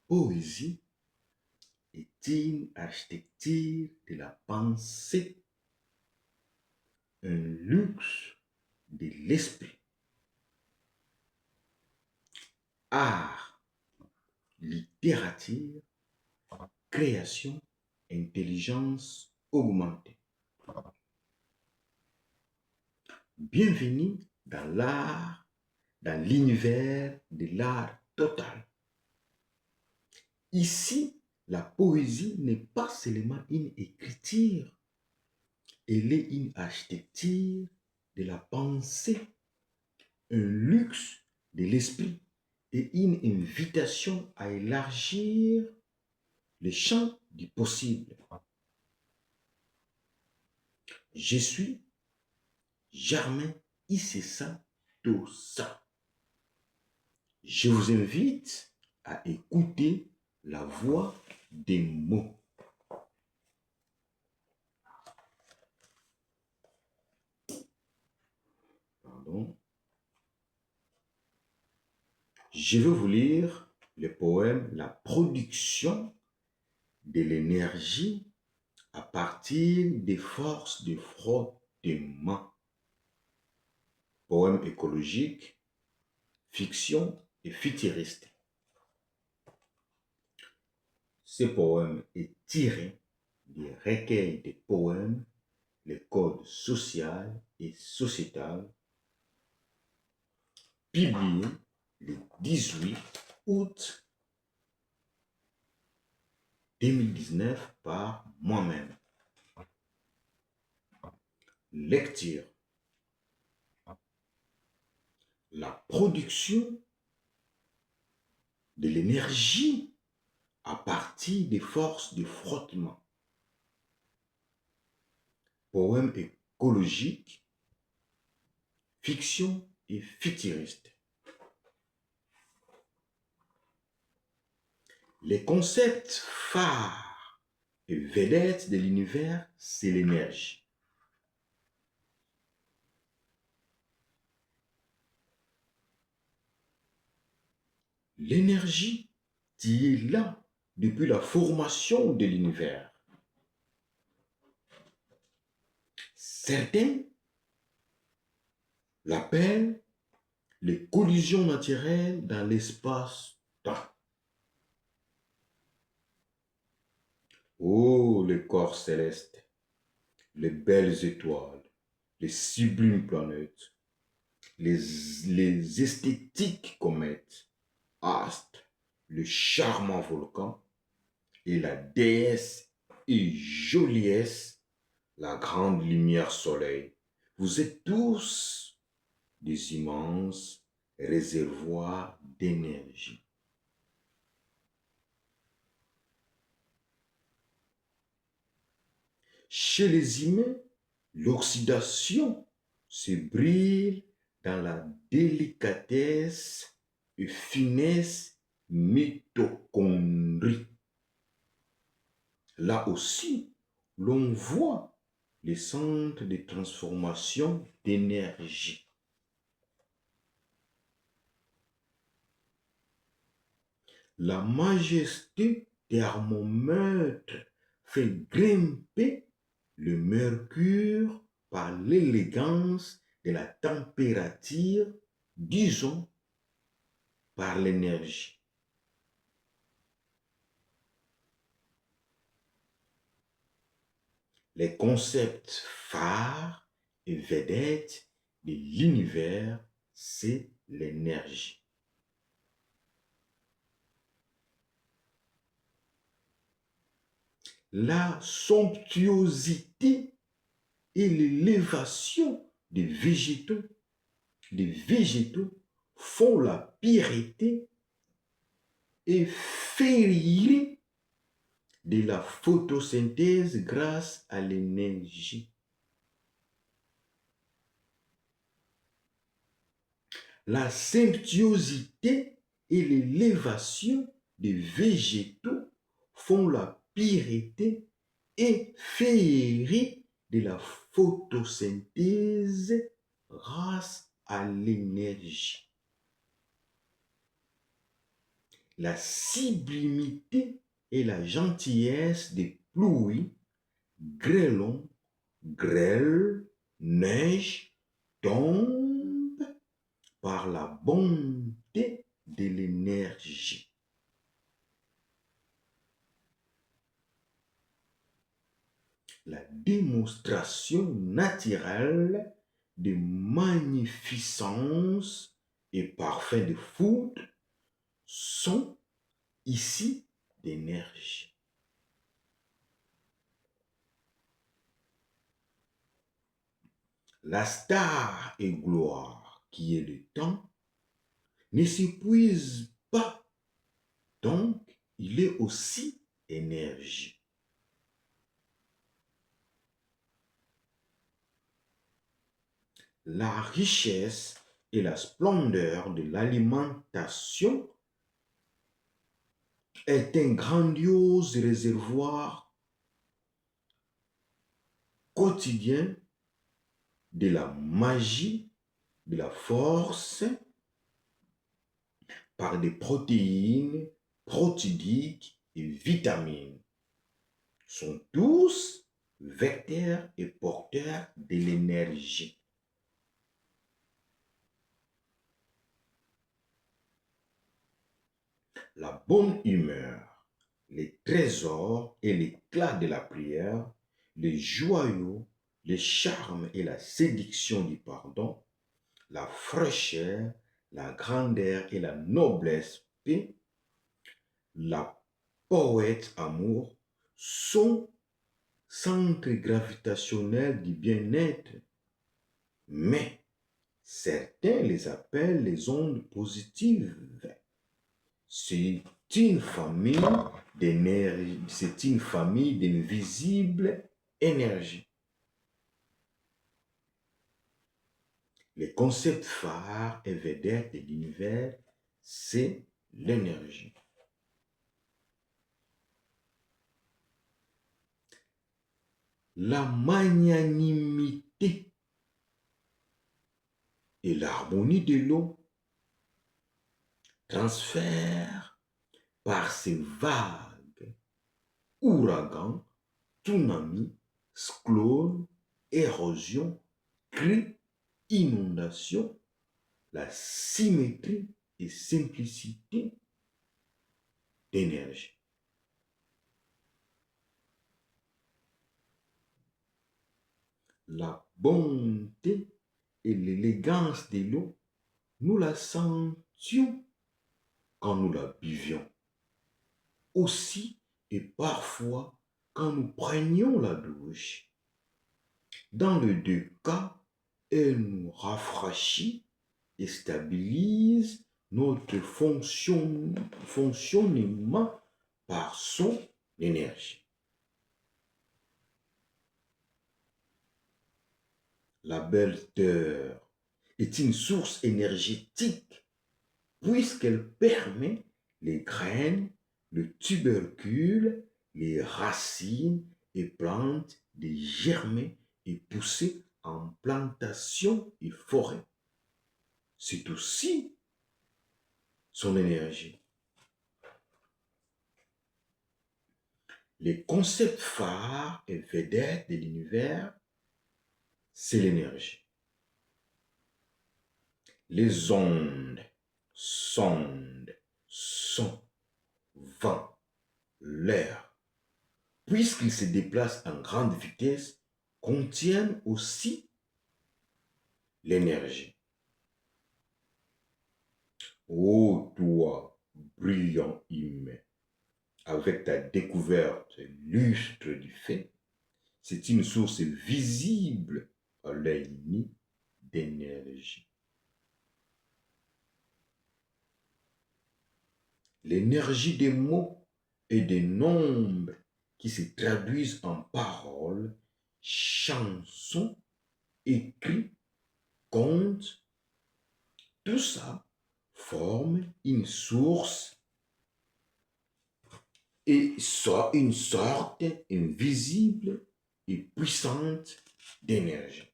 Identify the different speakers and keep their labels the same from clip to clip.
Speaker 1: poésie est une architecture de la pensée, un luxe de l'esprit. Art, littérature, création, intelligence augmentée. Bienvenue dans l'univers de l'art total. Ici, la poésie n'est pas seulement une écriture, elle est une architecture de la pensée, un luxe de l'esprit et une invitation à élargir le champ du possible. Je suis Germain Issessa Tossa. Je vous invite à écouter la voix des mots. Pardon. Je vais vous lire le poème La production de l'énergie à partir des forces de frottement. Poème écologique, fiction et futuriste. Ce poème est tiré du recueil de poèmes Le Code social et sociétal, publié le 18 août 2019 par moi-même. Lecture. La production de l'énergie à partir des forces de frottement. Poème écologique, fiction et futuriste. Les concepts phares et vedettes de l'univers, c'est l'énergie. L'énergie qui est là depuis la formation de l'univers. Certains l'appellent les collisions naturelles dans l'espace-temps. Oh, les corps célestes, les belles étoiles, les sublimes planètes, les esthétiques comètes, astres, le charmant volcan et la déesse et joliesse, la grande lumière soleil. Vous êtes tous des immenses réservoirs d'énergie. Chez les humains, l'oxydation se brille dans la délicatesse et finesse mitochondrie. Là aussi, l'on voit les centres de transformation d'énergie. La majesté thermomètre fait grimper le mercure par l'élégance de la température, disons par l'énergie. Les concepts phares et vedettes de l'univers, c'est l'énergie. La somptuosité et l'élévation des végétaux font la pureté et féerie de la photosynthèse grâce à l'énergie. La somptuosité et l'élévation des végétaux font la pureté et féerie de la photosynthèse grâce à l'énergie. la sublimité et la gentillesse des pluies, grêlons, grêle, neige, tombent par la bonté de l'énergie. La démonstration naturelle de magnificence et parfum de foudre sont ici d'énergie. La star et gloire qui est le temps ne s'épuise pas, donc il est aussi énergie. La richesse et la splendeur de l'alimentation est un grandiose réservoir quotidien de la magie, de la force, par des protéines, protidiques et vitamines. Sont tous vecteurs et porteurs de l'énergie. La bonne humeur, les trésors et l'éclat de la prière, les joyaux, les charmes et la séduction du pardon, la fraîcheur, la grandeur et la noblesse paix, la poète amour sont centres gravitationnels du bien-être, mais certains les appellent les ondes positives. C'est une famille d'énergie, c'est une famille d'invisibles énergies. Les concepts phares et vedettes de l'univers, c'est l'énergie. La magnanimité et l'harmonie de l'eau transfèrent par ces vagues, ouragans, tsunamis, cyclones, érosion, crues, inondations, la symétrie et simplicité d'énergie. La bonté et l'élégance de l'eau, nous la sentions quand nous la buvions. Aussi et parfois quand nous prenions la douche. Dans les deux cas, elle nous rafraîchit et stabilise notre fonctionnement par son énergie. La belle terre est une source énergétique puisqu'elle permet les graines, le tubercule, les racines et plantes de germer et pousser en plantation et forêt. C'est aussi son énergie. Les concepts phares et vedettes de l'univers, c'est l'énergie. Les ondes, sondes, son, vent, l'air, puisqu'ils se déplacent en grande vitesse, contiennent aussi l'énergie. Ô toi, brillant humain, avec ta découverte lustre du fait, c'est une source visible à l'œil nu d'énergie. L'énergie des mots et des nombres qui se traduisent en paroles, chansons, écrits, contes, tout ça forme une source et soit une sorte invisible et puissante d'énergie.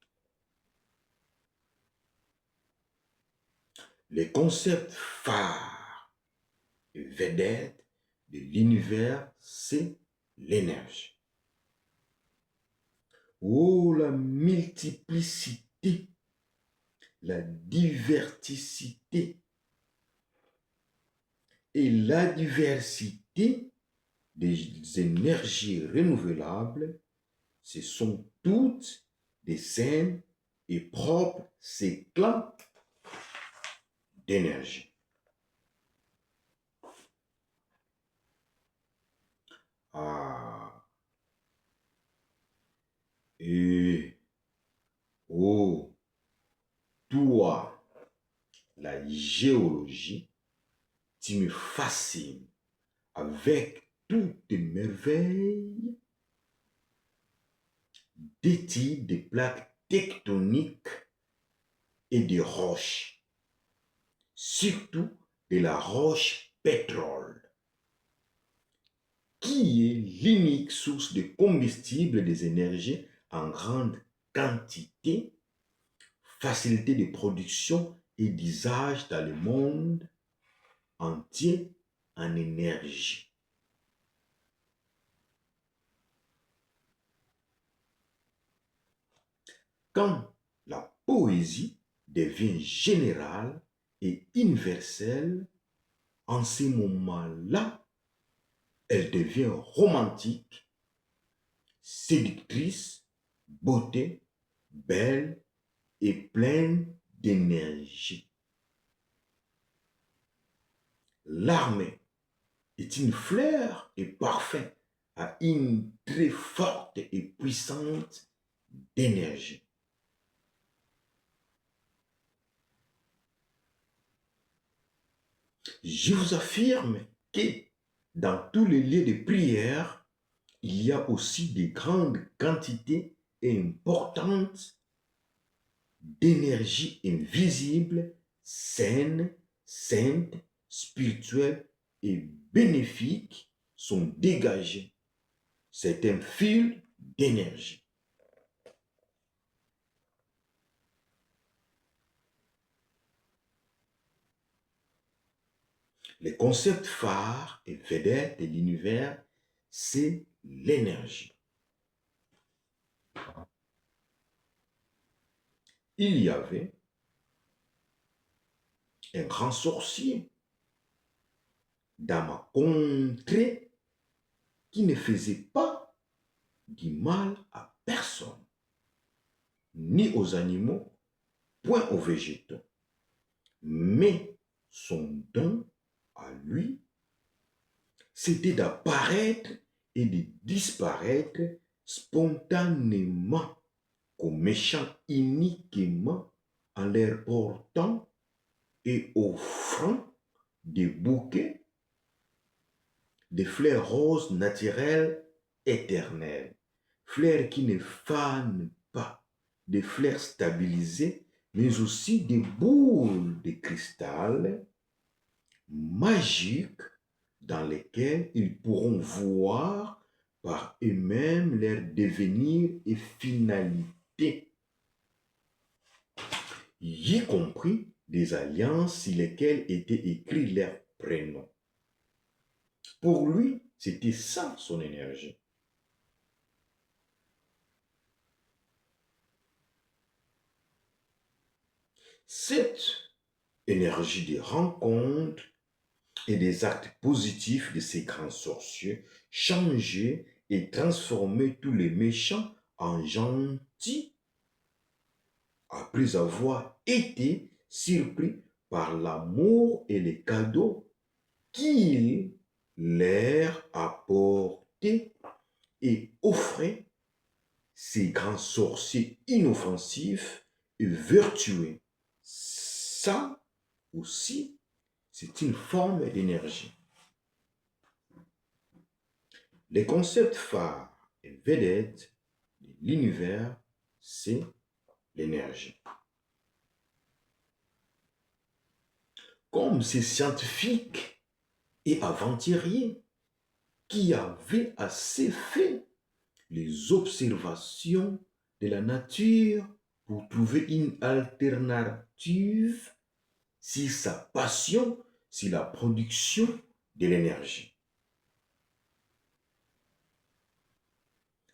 Speaker 1: Les concepts phares et vedette de l'univers, c'est l'énergie. Oh, la multiplicité, la diversité et la diversité des énergies renouvelables, ce sont toutes des saines et propres éclats d'énergie. Ah, et oh, toi, la géologie, tu me fascines avec toutes tes merveilles des types de plaques tectoniques et de roches, surtout de la roche pétrole, qui est l'unique source de combustible des énergies en grande quantité, facilité de production et d'usage dans le monde entier en énergie. Quand la poésie devient générale et universelle, en ces moments-là, elle devient romantique, séductrice, beauté, belle et pleine d'énergie. L'armée est une fleur et parfait à une très forte et puissante d'énergie. Je vous affirme que dans tous les lieux de prière, il y a aussi des grandes quantités importantes d'énergie invisible, saine, sainte, spirituelle et bénéfique sont dégagées. C'est un fil d'énergie. Les concepts phares et vedettes de l'univers, c'est l'énergie. Il y avait un grand sorcier dans ma contrée qui ne faisait pas du mal à personne, ni aux animaux, point aux végétaux. Mais son don à lui, c'était d'apparaître et de disparaître spontanément aux méchants uniquement en leur portant et offrant des bouquets de fleurs roses naturelles éternelles, fleurs qui ne fanent pas, des fleurs stabilisées, mais aussi des boules de cristal magiques dans lesquelles ils pourront voir par eux-mêmes leur devenir et finalité, y compris des alliances sur lesquelles étaient écrits leurs prénoms. Pour lui, c'était ça son énergie. Cette énergie des rencontres et des actes positifs de ces grands sorciers changeait et transformait tous les méchants en gentils après avoir été surpris par l'amour et les cadeaux qu'il leur apportait et offrait ces grands sorciers inoffensifs et vertueux. Ça aussi, c'est une forme d'énergie. Les concepts phares et vedettes de l'univers, c'est l'énergie. Comme ces scientifiques et aventuriers qui avaient assez fait les observations de la nature pour trouver une alternative sur sa passion, sur la production de l'énergie.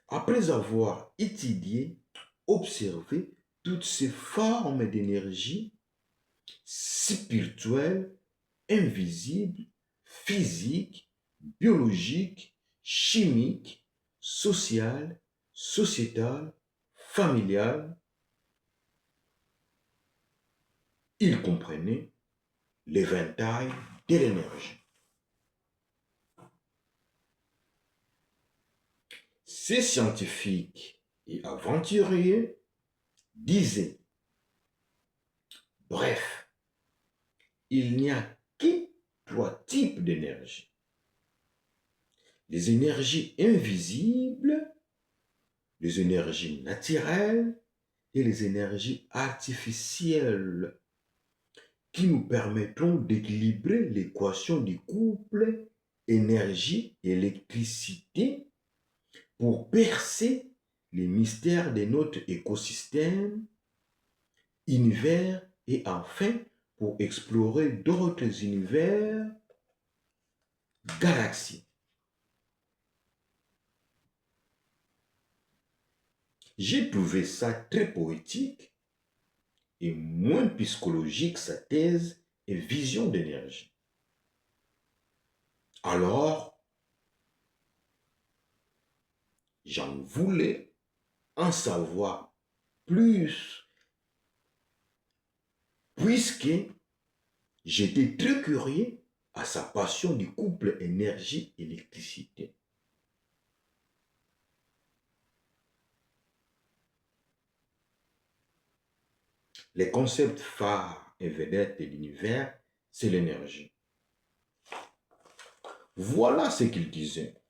Speaker 1: Après avoir étudié, observé toutes ces formes d'énergie spirituelle, invisible, physique, biologique, chimique, sociale, sociétale, familiale, il comprenait l'éventail de l'énergie. Ces scientifiques et aventuriers disaient, bref, il n'y a que 3 types d'énergie. Les énergies invisibles, les énergies naturelles et les énergies artificielles qui nous permettront d'équilibrer l'équation du couple énergie-électricité pour percer les mystères de notre écosystème, univers et enfin pour explorer d'autres univers, galaxies. J'ai trouvé ça très poétique et moins psychologique sa thèse et vision d'énergie. Alors, j'en voulais en savoir plus, puisque j'étais très curieux à sa passion du couple énergie-électricité. Les concepts phares et vedettes de l'univers, c'est l'énergie. Voilà ce qu'il disait.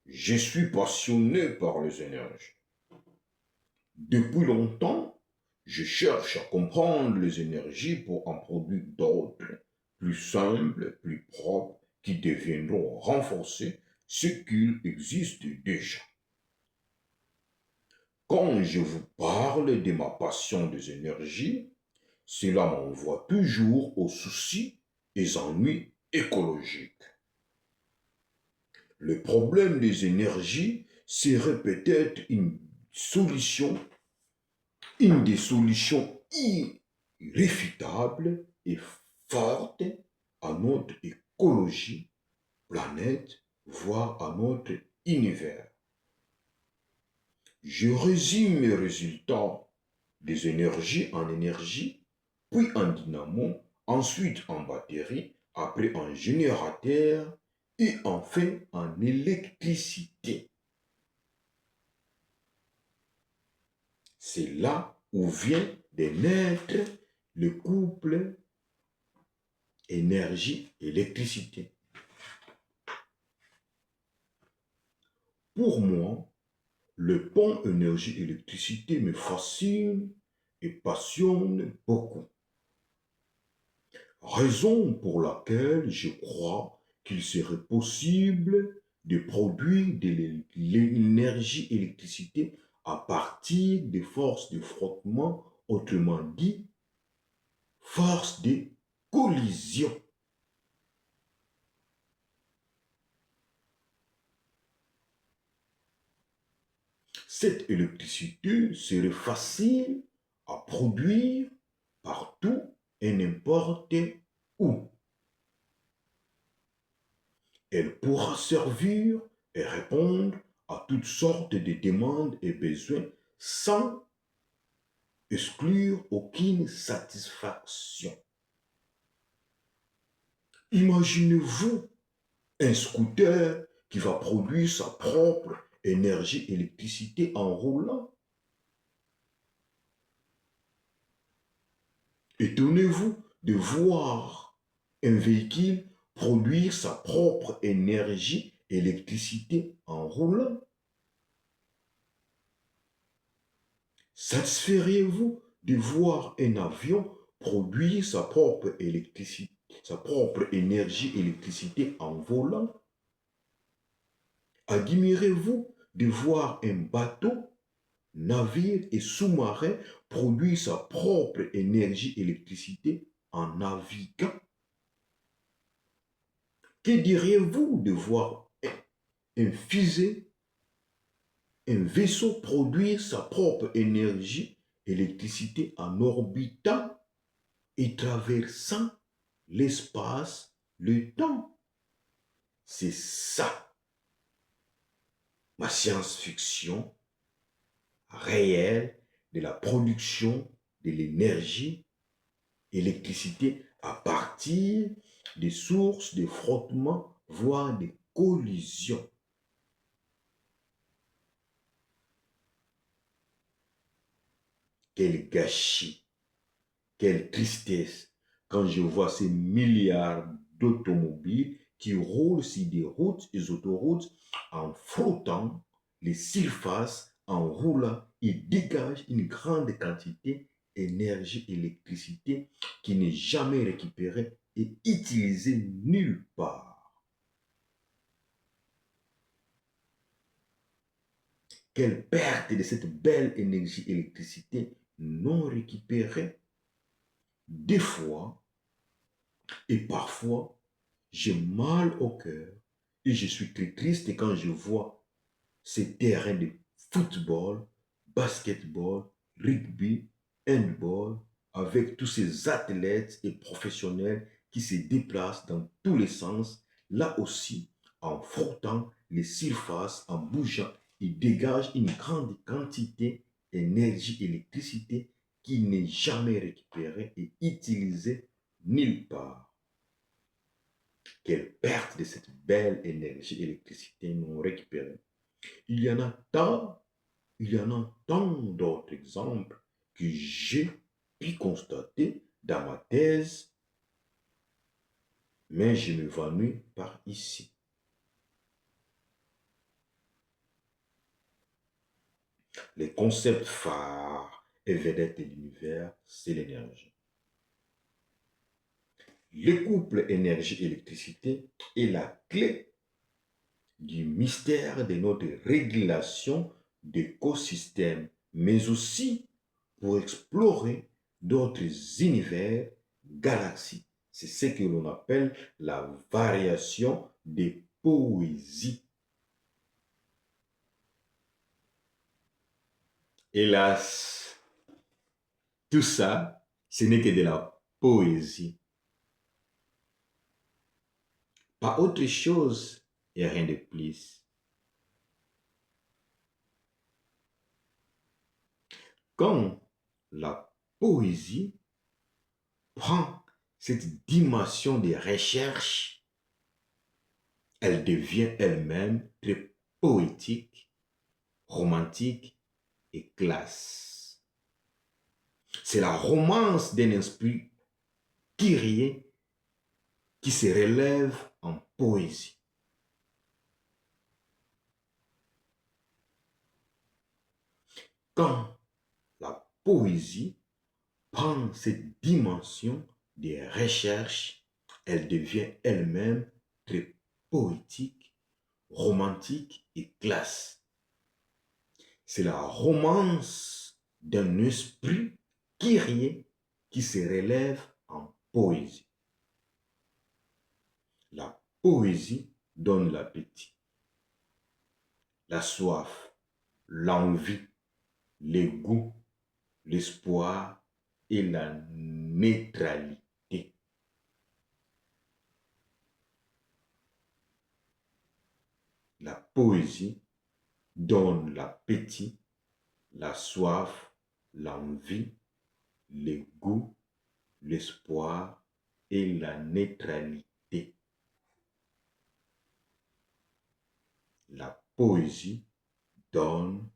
Speaker 1: Je suis passionné par les énergies. Depuis longtemps, je cherche à comprendre les énergies pour en produire d'autres, plus simples, plus propres, qui deviendront renforcer ce qu'il existe déjà. Quand je vous parle de ma passion des énergies, cela m'envoie toujours aux soucis et ennuis écologiques. Le problème des énergies serait peut-être une des solutions irréfutables et fortes à notre écologie, planète, voire à notre univers. Je résume mes résultats des énergies en énergie, puis en dynamo, ensuite en batterie, après en générateur et enfin en électricité. C'est là où vient de naître le couple énergie-électricité. Pour moi, le pont énergie-électricité me fascine et passionne beaucoup. Raison pour laquelle je crois qu'il serait possible de produire de l'énergie-électricité à partir des forces de frottement, autrement dit, force de collision. Cette électricité serait facile à produire partout et n'importe où. Elle pourra servir et répondre à toutes sortes de demandes et besoins sans exclure aucune satisfaction. Imaginez-vous un scooter qui va produire sa propre énergie-électricité en roulant. Étonnez-vous de voir un véhicule produire sa propre énergie-électricité en roulant. Satisferiez-vous de voir un avion produire sa propre électricité, sa propre énergie-électricité en volant? Admirez-vous de voir un bateau, navire et sous-marin produire sa propre énergie-électricité en naviguant? Que diriez-vous de voir un fusée, un vaisseau produire sa propre énergie, électricité en orbitant et traversant l'espace, le temps? C'est ça, ma science-fiction réelle de la production de l'énergie, électricité à partir des sources de frottement, voire des collisions. Quel gâchis, quelle tristesse quand je vois ces milliards d'automobiles qui roulent sur des routes et autoroutes en frottant les surfaces, en roulant, ils dégagent une grande quantité d'énergie, électricité qui n'est jamais récupérée et utilisée nulle part. Quelle perte de cette belle énergie, électricité non récupérée. Des fois, et parfois, j'ai mal au cœur et je suis très triste quand je vois ces terrains de football, basketball, rugby, handball, avec tous ces athlètes et professionnels qui se déplacent dans tous les sens, là aussi, en frottant les surfaces, en bougeant, ils dégagent une grande quantité d'énergie, électricité qui n'est jamais récupérée et utilisée nulle part. Quelle perte de cette belle énergie, électricité non récupérée. Il y en a tant d'autres exemples que j'ai pu constater dans ma thèse, mais je m'évanouis par ici. Les concepts phares et vedettes de l'univers, c'est l'énergie. Le couple énergie-électricité est la clé du mystère de notre régulation d'écosystèmes, mais aussi pour explorer d'autres univers, galaxies. C'est ce que l'on appelle la variation des poésies. Hélas, tout ça, ce n'est que de la poésie. Pas autre chose et rien de plus. Quand la poésie prend cette dimension de recherche, elle devient elle-même très poétique, romantique et classe. C'est la romance d'un esprit kyrié qui se relève en poésie. Quand la poésie prend cette dimension de recherche, elle devient elle-même très poétique, romantique et classe. C'est la romance d'un esprit kyrié qui se relève en poésie. La poésie donne l'appétit, la soif, l'envie, le goût, l'espoir et la neutralité. La poésie donne l'appétit, la soif, l'envie, le goût, l'espoir et la neutralité. La poésie donne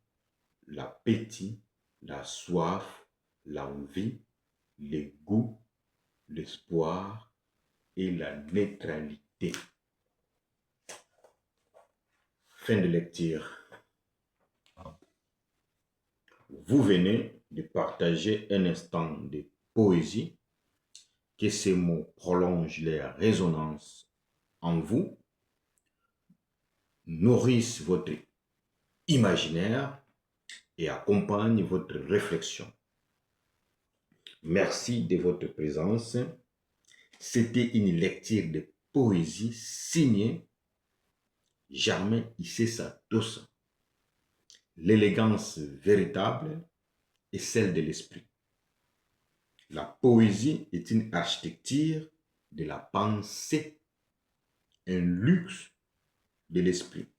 Speaker 1: l'appétit, la soif, l'envie, le goût, l'espoir et la neutralité. Fin de lecture. Vous venez de partager un instant de poésie, que ces mots prolongent leur résonance en vous, nourrissent votre imaginaire et accompagnent votre réflexion. Merci de votre présence. C'était une lecture de poésie signée Germain Issesa Dossa. L'élégance véritable est celle de l'esprit. La poésie est une architecture de la pensée, un luxe de l'esprit.